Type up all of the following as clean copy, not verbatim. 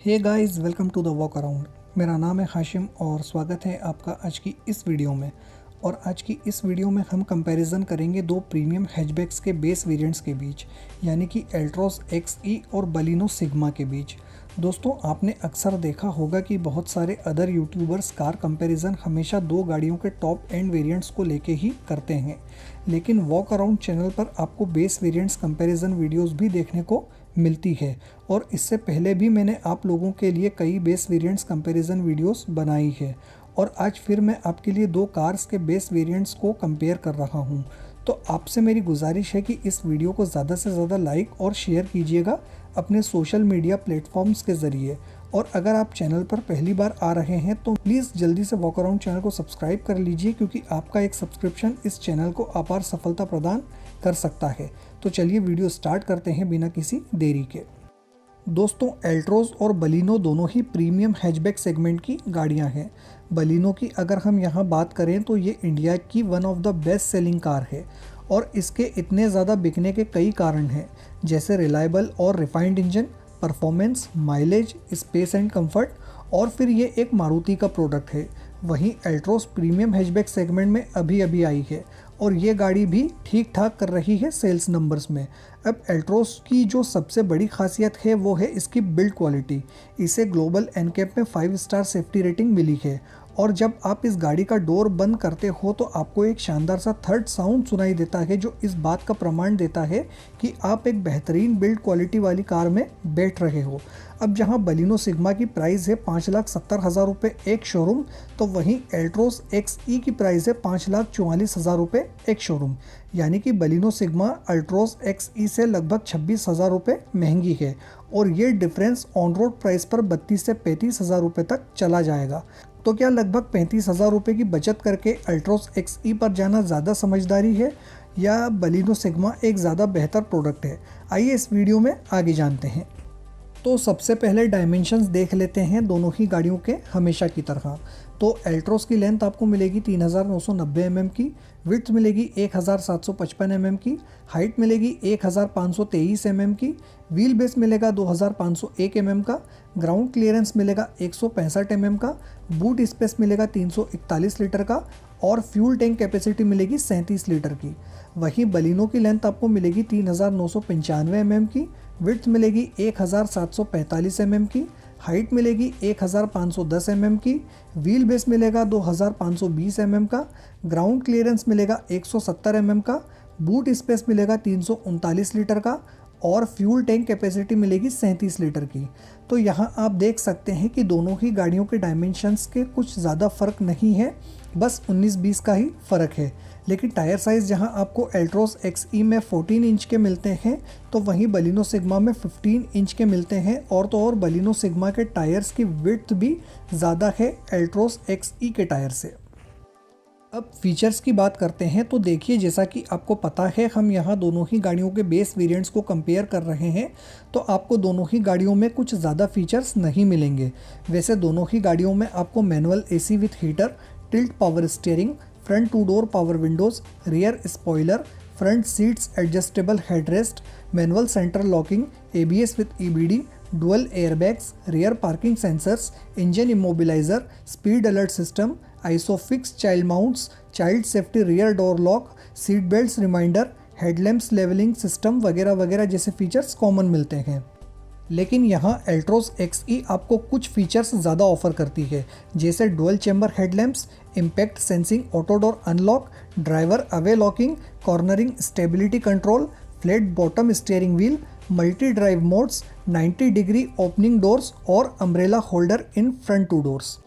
Hey guys, welcome to the walk around. मेरा नाम है हाशिम और स्वागत है आपका आज की इस वीडियो में। और आज की इस वीडियो में हम कंपैरिजन करेंगे दो प्रीमियम हैचबैक्स के बेस वेरिएंट्स के बीच, यानी कि एल्ट्रोस एक्सई और बलिनो सिग्मा के बीच। दोस्तों, आपने अक्सर देखा होगा कि बहुत सारे अदर यूट्यूबर्स कार कंपैरिजन हमेशा दो गाड़ियों के टॉप एंड वेरिएंट्स को लेके ही करते हैं, लेकिन वॉक अराउंड चैनल पर आपको बेस वेरिएंट्स कंपैरिजन वीडियोस भी देखने को मिलती है। और इससे पहले भी मैंने आप लोगों के लिए कई बेस वेरिएंट्स कंपैरिजन वीडियोस बनाई है और आज फिर मैं आपके लिए दो कार्स के बेस वेरिएंट्स को कंपेयर कर रहा हूं। तो आपसे मेरी गुजारिश है कि इस वीडियो को ज़्यादा से ज़्यादा लाइक और शेयर कीजिएगा अपने सोशल मीडिया प्लेटफॉर्म्स के ज़रिए। और अगर आप चैनल पर पहली बार आ रहे हैं तो प्लीज़ जल्दी से वॉक अराउंड चैनल को सब्सक्राइब कर लीजिए, क्योंकि आपका एक सब्सक्रिप्शन इस चैनल को अपार सफलता प्रदान कर सकता है। तो चलिए वीडियो स्टार्ट करते हैं बिना किसी देरी के। दोस्तों, एल्ट्रोस और बलिनो दोनों ही प्रीमियम हैचबैक सेगमेंट की गाड़ियां हैं। बलिनो की अगर हम यहां बात करें तो ये इंडिया की one of the best selling car है और इसके इतने ज़्यादा बिकने के कई कारण हैं, जैसे रिलायबल और refined engine, performance, mileage, space and comfort, और फिर ये एक मारुति का प्रोडक्ट है। वहीं एल्ट्रोस प्रीमियम हैचबैक सेगमेंट में अभी आई है और ये गाड़ी भी ठीक ठाक कर रही है सेल्स नंबर्स में। अब एल्ट्रोस की जो सबसे बड़ी खासियत है वो है इसकी बिल्ड क्वालिटी। इसे ग्लोबल एनकैप में 5 स्टार सेफ्टी रेटिंग मिली है और जब आप इस गाड़ी का डोर बंद करते हो तो आपको एक शानदार सा थर्ड साउंड सुनाई देता है, जो इस बात का प्रमाण देता है कि आप एक बेहतरीन बिल्ड क्वालिटी वाली कार में बैठ रहे हो। अब जहां बलिनो सिग्मा की प्राइस है 5,70,000 रुपये एक शोरूम, तो वहीं एल्ट्रोस एक्सई की प्राइस है 5,44,000 रुपये एक शोरूम, यानी कि बलिनो सिग्मा अल्ट्रोस एक्सई से लगभग 26,000 रुपये महंगी है और ये डिफरेंस ऑन रोड प्राइस पर 32 से 35,000 रुपये तक चला जाएगा। तो क्या लगभग 35,000 रुपये की बचत करके अल्ट्रोस एक्सई पर जाना ज़्यादा समझदारी है या बलिनो सिग्मा एक ज़्यादा बेहतर प्रोडक्ट है? आइए इस वीडियो में आगे जानते हैं। तो सबसे पहले डायमेंशंस देख लेते हैं दोनों ही गाड़ियों के हमेशा की तरह। तो एल्ट्रोस की लेंथ आपको मिलेगी 3,990 mm की, विड्थ मिलेगी 1,755 mm की, हाइट मिलेगी 1,523 mm की, व्हील बेस मिलेगा 2,501 mm का, ग्राउंड क्लियरेंस मिलेगा 165 mm का, बूट स्पेस मिलेगा 341 लीटर का और फ्यूल टैंक कैपेसिटी मिलेगी 37 लीटर की। वहीं बलिनो की लेंथ आपको मिलेगी 3,995 mm की, विड्थ मिलेगी 1,745 mm की, हाइट मिलेगी 1,510 mm की, व्हील बेस मिलेगा 2,520 mm का, ग्राउंड क्लियरेंस मिलेगा 170 mm का, बूट स्पेस मिलेगा 339 लीटर का और फ्यूल टैंक कैपेसिटी मिलेगी 37 लीटर की। तो यहाँ आप देख सकते हैं कि दोनों ही गाड़ियों के डायमेंशंस के कुछ ज़्यादा फ़र्क नहीं है, बस 19-20 का ही फ़र्क है। लेकिन टायर साइज़ जहां आपको एल्ट्रोस एक्सई में 14 इंच के मिलते हैं तो वहीं बलिनो सिग्मा में 15 इंच के मिलते हैं। और तो और बलिनो सिग्मा के टायर्स की विड्थ भी ज़्यादा है एल्ट्रोस एक्सई के टायर से। अब फीचर्स की बात करते हैं तो देखिए, जैसा कि आपको पता है हम यहाँ दोनों ही गाड़ियों के बेस वेरिएंट्स को कंपेयर कर रहे हैं, तो आपको दोनों ही गाड़ियों में कुछ ज़्यादा फीचर्स नहीं मिलेंगे। वैसे दोनों ही गाड़ियों में आपको manual AC with heater, tilt power steering, front 2 door power windows, rear spoiler, front seats adjustable headrest, manual centre locking, ABS with EBD, dual airbags, rear parking sensors, engine immobiliser, speed alert system, isofix child mounts, child safety rear door lock, seat belts reminder, headlamps levelling system वगैरह वगैरह जैसे features common मिलते हैं। लेकिन यहाँ Altroz XE आपको कुछ features ज़्यादा ऑफर करती है, जैसे dual chamber headlamps, impact sensing auto door unlock, driver away locking, cornering stability control, flat bottom steering wheel, multi drive modes, 90 degree opening doors और umbrella holder in front 2 doors.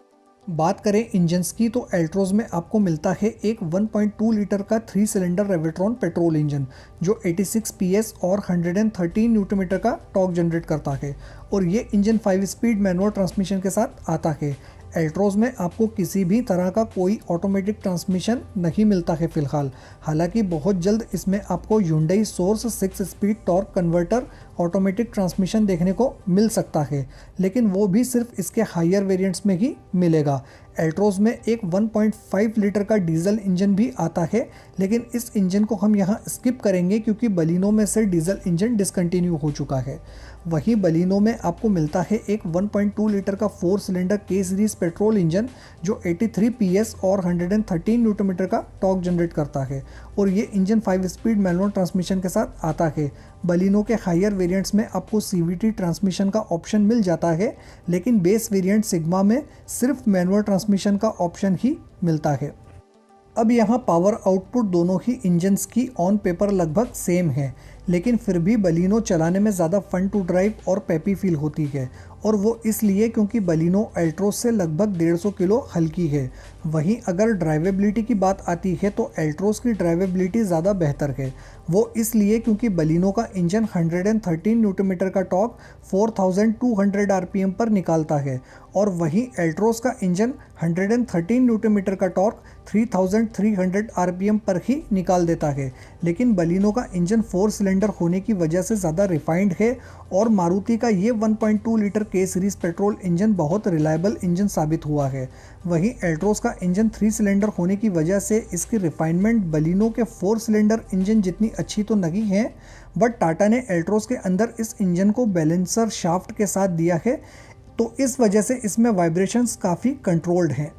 बात करें engines की तो एल्ट्रोस में आपको मिलता है एक 1.2 लीटर का 3 सिलेंडर रेवेट्रॉन पेट्रोल इंजन, जो 86 PS और 113 न्यूटन मीटर का टॉर्क जनरेट करता है और ये इंजन 5 स्पीड मैनुअल ट्रांसमिशन के साथ आता है। एल्ट्रोस में आपको किसी भी तरह का कोई ऑटोमेटिक ट्रांसमिशन नहीं मिलता है फ़िलहाल। हालांकि बहुत जल्द इसमें आपको Hyundai source 6 speed torque converter automatic transmission देखने को मिल सकता है, लेकिन वो भी सिर्फ इसके हायर वेरिएंट्स में ही मिलेगा। एल्ट्रोस में एक 1.5 लीटर का डीजल इंजन भी आता है, लेकिन इस इंजन को हम यहाँ स्किप करेंगे क्योंकि बलिनो में से डीजल इंजन डिसकंटिन्यू हो चुका है। वहीं बलिनो में आपको मिलता है एक 1.2 लीटर का 4 सिलेंडर के सीरीज पेट्रोल इंजन जो 83 PS और 113 न्यूटन मीटर का टॉर्क जनरेट करता है और ये इंजन 5 स्पीड मैनुअल ट्रांसमिशन के साथ आता है। बलिनो के हायर वेरिएंट्स में आपको CVT ट्रांसमिशन का ऑप्शन मिल जाता है, लेकिन बेस वेरिएंट सिग्मा में सिर्फ मैनुअल ट्रांसमिशन का ऑप्शन ही मिलता है। अब यहाँ पावर आउटपुट दोनों ही इंजन्स की ऑन पेपर लगभग सेम है, लेकिन फिर भी बलिनो चलाने में ज़्यादा फन टू ड्राइव और पेपी फील होती है, और वो इसलिए क्योंकि बलिनो एल्ट्रोस से लगभग 150 किलो हल्की है। वहीं अगर ड्राइवेबिलिटी की बात आती है तो एल्ट्रोस की ड्राइवेबिलिटी ज़्यादा बेहतर है। वो इसलिए क्योंकि बलिनो का इंजन 113 न्यूटन मीटर का टॉर्क 4200 RPM पर निकालता है, और वहीं एल्ट्रोस का इंजन 113 न्यूटन मीटर का टॉर्क 3300 RPM पर ही निकाल देता है। लेकिन बलिनो का इंजन 4 सिलेंडर होने की वजह से ज़्यादा रिफाइंड है, और मारुति का ये 1.2 लीटर के सीरीज पेट्रोल इंजन बहुत रिलायबल इंजन साबित हुआ है। वहीं एल्ट्रोस का इंजन 3 सिलेंडर होने की वजह से इसकी रिफाइनमेंट बलिनो के 4 सिलेंडर इंजन जितनी अच्छी तो नहीं है, बट टाटा ने एल्ट्रोस के अंदर इस इंजन को बैलेंसर शाफ्ट के साथ दिया है, तो इस वजह से इसमें वाइब्रेशंस काफ़ी कंट्रोल्ड हैं।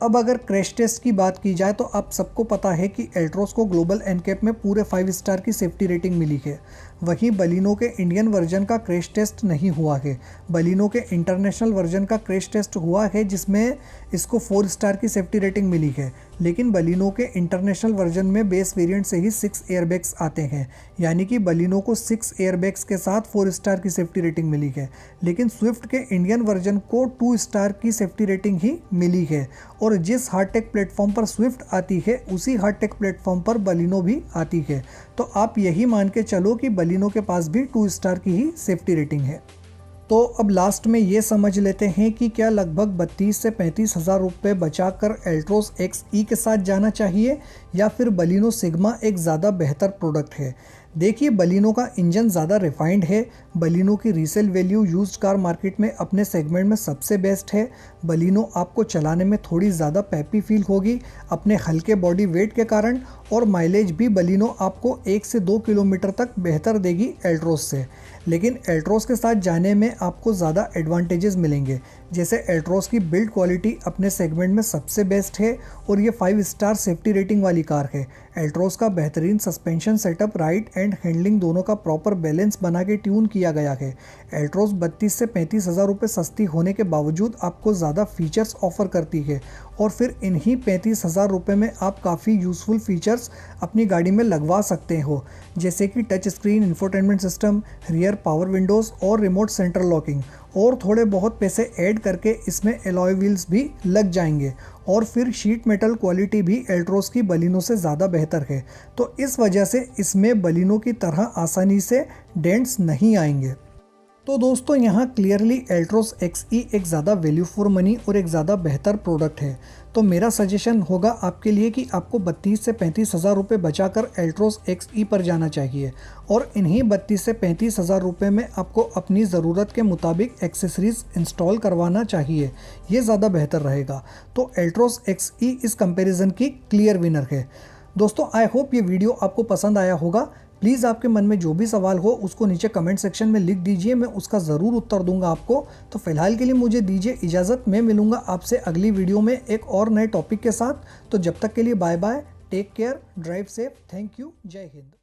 अब अगर क्रैश टेस्ट की बात की जाए तो आप सबको पता है कि एल्ट्रोस को ग्लोबल एनकैप में पूरे 5 स्टार की सेफ्टी रेटिंग मिली है। वहीं बलिनो के इंडियन वर्जन का क्रैश टेस्ट नहीं हुआ है। बलिनो के इंटरनेशनल वर्जन का क्रैश टेस्ट हुआ है जिसमें इसको 4 स्टार की सेफ्टी रेटिंग मिली है, लेकिन बलिनो के इंटरनेशनल वर्जन में बेस वेरिएंट से ही 6 एयरबैग्स आते हैं, यानी कि बलिनो को 6 एयरबैग्स के साथ 4 स्टार की सेफ्टी रेटिंग मिली है। लेकिन स्विफ्ट के इंडियन वर्जन को 2 स्टार की सेफ्टी रेटिंग ही मिली है, और जिस हार्टेक प्लेटफॉर्म पर स्विफ्ट आती है उसी हार्टेक प्लेटफॉर्म पर बलिनो भी आती है। तो आप यही मान के चलो कि बलिनो के पास भी 2 स्टार की ही सेफ्टी रेटिंग है। तो अब लास्ट में ये समझ लेते हैं कि क्या लगभग 32 से 35 हज़ार रुपये बचाकर एल्ट्रोस XE के साथ जाना चाहिए, या फिर बलिनो सिग्मा एक ज़्यादा बेहतर प्रोडक्ट है। देखिए, बलिनो का इंजन ज़्यादा रिफाइंड है। बलिनो की resale value used car market में अपने सेगमेंट में सबसे बेस्ट है। बलिनो आपको चलाने में थोड़ी ज़्यादा पेपी फील होगी अपने हल्के बॉडी वेट के कारण, और माइलेज भी बलिनो आपको 1 से 2 किलोमीटर तक बेहतर देगी एल्ट्रोस से। लेकिन एल्ट्रोस के साथ जाने में आपको ज़्यादा एडवांटेजेस मिलेंगे, जैसे एल्ट्रोस की बिल्ड क्वालिटी अपने सेगमेंट में सबसे बेस्ट है और ये 5 स्टार सेफ्टी रेटिंग वाली कार है। एल्ट्रोस का बेहतरीन suspension setup, ride and handling दोनों का प्रॉपर बैलेंस बना के ट्यून किया गया है। एल्ट्रोस 32 से 35 हज़ार रुपये सस्ती होने के बावजूद आपको ज़्यादा फीचर्स ऑफर करती है, और फिर इन्हीं 35 हज़ार रुपये में आप काफ़ी यूज़फुल फीचर्स अपनी गाड़ी में लगवा सकते हो, जैसे कि touch screen infotainment system, rear power Windows और रिमोट सेंट्रल लॉकिंग, और थोड़े बहुत पैसे ऐड करके इसमें एलॉय व्हील्स भी लग जाएंगे, और फिर शीट मेटल क्वालिटी भी एल्ट्रोस की बलिनो से ज़्यादा बेहतर है। तो इस वजह से इसमें बलिनो की तरह आसानी से डेंट्स नहीं आएंगे। तो दोस्तों, यहाँ क्लियरली एल्ट्रोस XE एक ज़्यादा वैल्यू फॉर मनी और एक ज़्यादा बेहतर प्रोडक्ट है। तो मेरा सजेशन होगा आपके लिए कि आपको 32 से 35 हज़ार रुपये बचाकर एल्ट्रोस XE पर जाना चाहिए, और इन्हीं 32 से 35 हज़ार रुपये में आपको अपनी ज़रूरत के मुताबिक एक्सेसरीज़ इंस्टॉल करवाना चाहिए। ये ज़्यादा बेहतर रहेगा। तो एल्ट्रोस XE इस कंपैरिजन की क्लियर विनर है। दोस्तों, आई होप ये वीडियो आपको पसंद आया होगा। प्लीज़ आपके मन में जो भी सवाल हो उसको नीचे कमेंट सेक्शन में लिख दीजिए, मैं उसका ज़रूर उत्तर दूंगा आपको। तो फिलहाल के लिए मुझे दीजिए इजाज़त, मैं मिलूंगा आपसे अगली वीडियो में एक और नए टॉपिक के साथ। तो जब तक के लिए bye bye, take care, drive safe, thank you, जय हिंद।